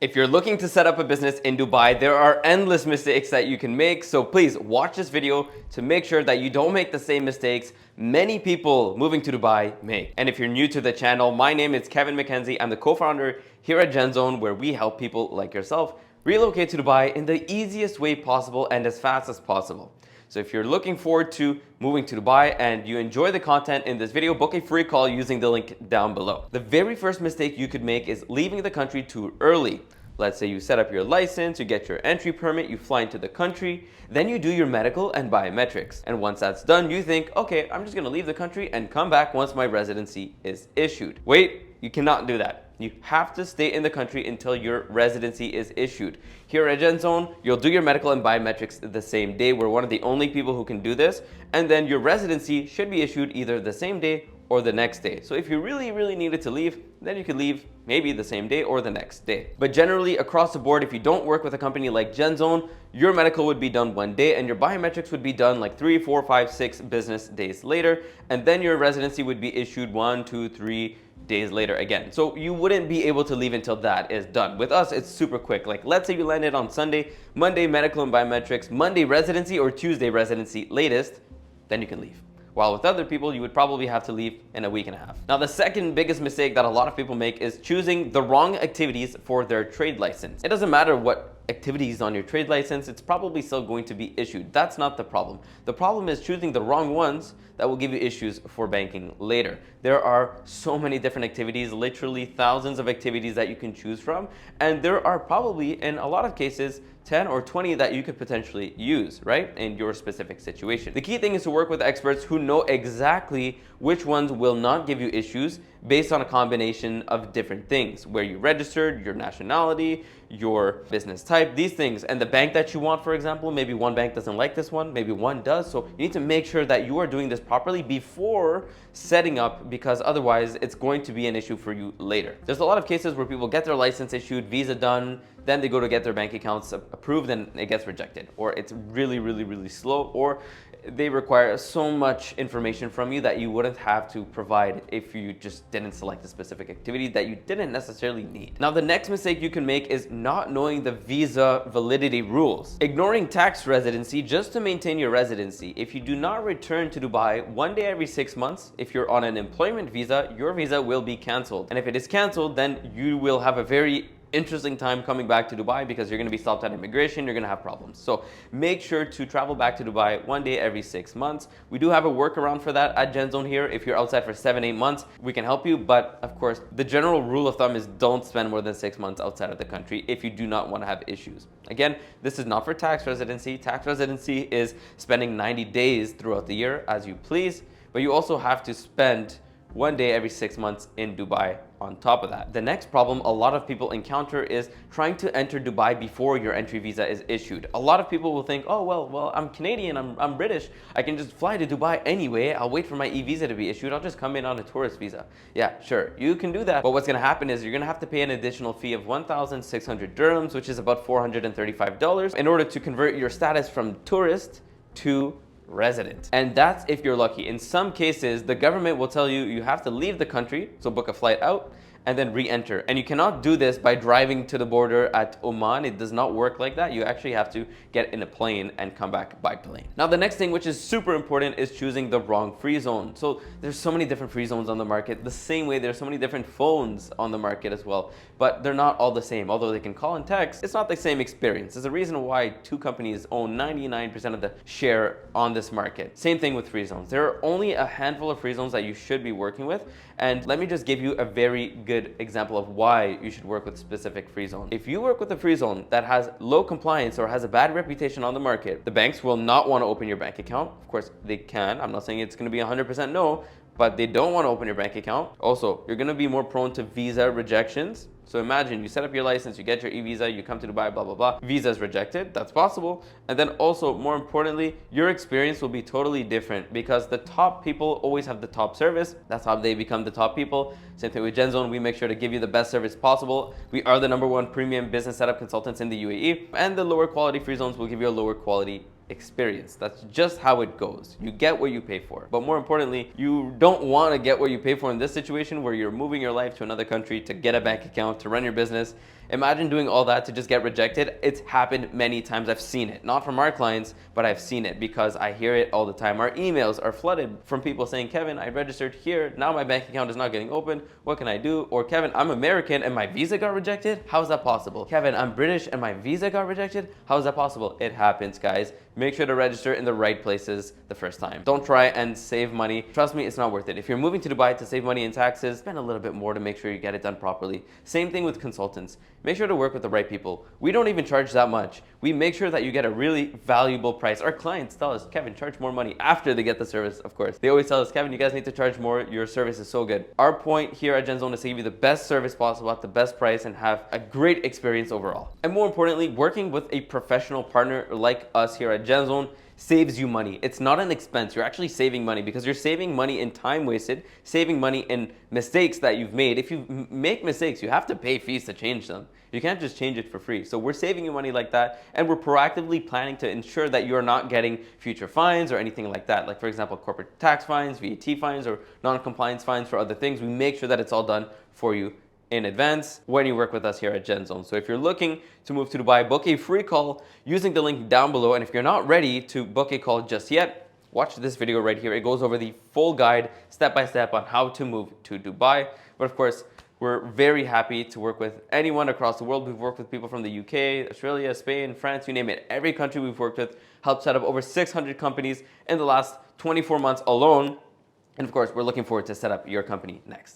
If you're looking to set up a business in Dubai, there are endless mistakes that you can make. So please watch this video to make sure that you don't make the same mistakes many people moving to Dubai make. And if you're new to the channel, my name is Kevin McKenzie. I'm the co-founder here at GenZone, where we help people like yourself relocate to Dubai in the easiest way possible and as fast as possible. So if you're looking forward to moving to Dubai and you enjoy the content in this video, book a free call using the link down below. The very first mistake you could make is leaving the country too early. Let's say you set up your license, you get your entry permit, you fly into the country, then you do your medical and biometrics. And once that's done, you think, okay, I'm just gonna leave the country and come back once my residency is issued. Wait, you cannot do that. You have to stay in the country until your residency is issued. Here at GenZone, you'll do your medical and biometrics the same day. We're one of the only people who can do this. And then your residency should be issued either the same day or the next day. So if you really needed to leave, then you could leave maybe the same day or the next day. But generally across the board, if you don't work with a company like GenZone, your medical would be done one day and your biometrics would be done like 3, 4, 5, 6 business days later. And then your residency would be issued 1, 2, 3 days later again. So you wouldn't be able to leave until that is done. With us, it's super quick. Like let's say you landed on Sunday, Monday medical and biometrics, Monday residency or Tuesday residency latest, then you can leave. While with other people, you would probably have to leave in a week and a half. Now, the second biggest mistake that a lot of people make is choosing the wrong activities for their trade license. It doesn't matter what activities on your trade license, it's probably still going to be issued. That's not the problem. The problem is choosing the wrong ones that will give you issues for banking later. There are so many different activities, literally thousands of activities that you can choose from. And there are probably, in a lot of cases, 10 or 20 that you could potentially use, right, in your specific situation. The key thing is to work with experts who know exactly which ones will not give you issues based on a combination of different things, where you registered, your nationality, your business type, these things, and the bank that you want, for example. Maybe one bank doesn't like this one, maybe one does. So you need to make sure that you are doing this properly before setting up, because otherwise it's going to be an issue for you later. There's a lot of cases where people get their license issued, visa done, then they go to get their bank accounts approved and it gets rejected, or it's really slow, or they require so much information from you that you wouldn't have to provide if you just didn't select a specific activity that you didn't necessarily need. Now, the next mistake you can make is not knowing the visa validity rules. Ignoring tax residency just to maintain your residency. If you do not return to Dubai one day every 6 months, if you're on an employment visa, your visa will be canceled. And if it is canceled, then you will have a very interesting time coming back to Dubai, because you're going to be stopped at immigration, you're going to have problems. So make sure to travel back to Dubai one day every 6 months. We do have a workaround for that at GenZone here. If you're outside for 7-8 months, we can help you. But of course, the general rule of thumb is don't spend more than 6 months outside of the country if you do not want to have issues. Again, this is not for tax residency. Tax residency is spending 90 days throughout the year as you please, but you also have to spend one day every 6 months in Dubai on top of that. The next problem a lot of people encounter is trying to enter Dubai before your entry visa is issued. A lot of people will think, oh, well, I'm Canadian, I'm British. I can just fly to Dubai anyway. I'll wait for my e-visa to be issued. I'll just come in on a tourist visa. Yeah, sure, you can do that. But what's gonna happen is you're gonna have to pay an additional fee of 1,600 dirhams, which is about $435, in order to convert your status from tourist to resident. And that's if you're lucky. In some cases, the government will tell you you have to leave the country, so book a flight out, and then re-enter. And you cannot do this by driving to the border at Oman. It does not work like that. You actually have to get in a plane and come back by plane. Now, the next thing, which is super important, is choosing the wrong free zone. So there's so many different free zones on the market. The same way there's so many different phones on the market as well, but they're not all the same. Although they can call and text, it's not the same experience. There's a reason why 2 companies own 99% of the share on this market. Same thing with free zones. There are only a handful of free zones that you should be working with. And let me just give you a very good example of why you should work with specific free zones. If you work with a free zone that has low compliance or has a bad reputation on the market, the banks will not want to open your bank account. Of course, they can. I'm not saying it's going to be 100% no, but they don't want to open your bank account. Also, you're going to be more prone to visa rejections. So imagine you set up your license, you get your e-visa, you come to Dubai, blah, blah, blah. Visa is rejected. That's possible. And then also, more importantly, your experience will be totally different, because the top people always have the top service. That's how they become the top people. Same thing with GenZone. We make sure to give you the best service possible. We are the #1 premium business setup consultants in the UAE, and the lower quality free zones will give you a lower quality experience. That's just how it goes. You get what you pay for. But more importantly, you don't want to get what you pay for in this situation where you're moving your life to another country to get a bank account, to run your business, Imagine doing all that to just get rejected. It's happened many times. I've seen it. Not from our clients, but I've seen it because I hear it all the time. Our emails are flooded from people saying, Kevin, I registered here. Now my bank account is not getting open. What can I do? Or Kevin, I'm American and my visa got rejected. How is that possible? Kevin, I'm British and my visa got rejected. How is that possible? It happens, guys. Make sure to register in the right places the first time. Don't try and save money. Trust me, it's not worth it. If you're moving to Dubai to save money in taxes, spend a little bit more to make sure you get it done properly. Same thing with consultants. Make sure to work with the right people. We don't even charge that much. We make sure that you get a really valuable price. Our clients tell us, Kevin, charge more money after they get the service, of course. They always tell us, Kevin, you guys need to charge more. Your service is so good. Our point here at GenZone is to give you the best service possible at the best price and have a great experience overall. And more importantly, working with a professional partner like us here at GenZone saves you money. It's not an expense. You're actually saving money because you're saving money in time wasted, saving money in mistakes that you've made. If you make mistakes, you have to pay fees to change them. You can't just change it for free. So we're saving you money like that, and we're proactively planning to ensure that you're not getting future fines or anything like that. Like, for example, corporate tax fines, VAT fines, or non-compliance fines for other things. We make sure that it's all done for you in advance when you work with us here at GenZone. So if you're looking to move to Dubai, book a free call using the link down below. And if you're not ready to book a call just yet, watch this video right here. It goes over the full guide, step by step, on how to move to Dubai. But of course, we're very happy to work with anyone across the world. We've worked with people from the UK, Australia, Spain, France, you name it. Every country we've worked with, helped set up over 600 companies in the last 24 months alone. And of course, we're looking forward to set up your company next.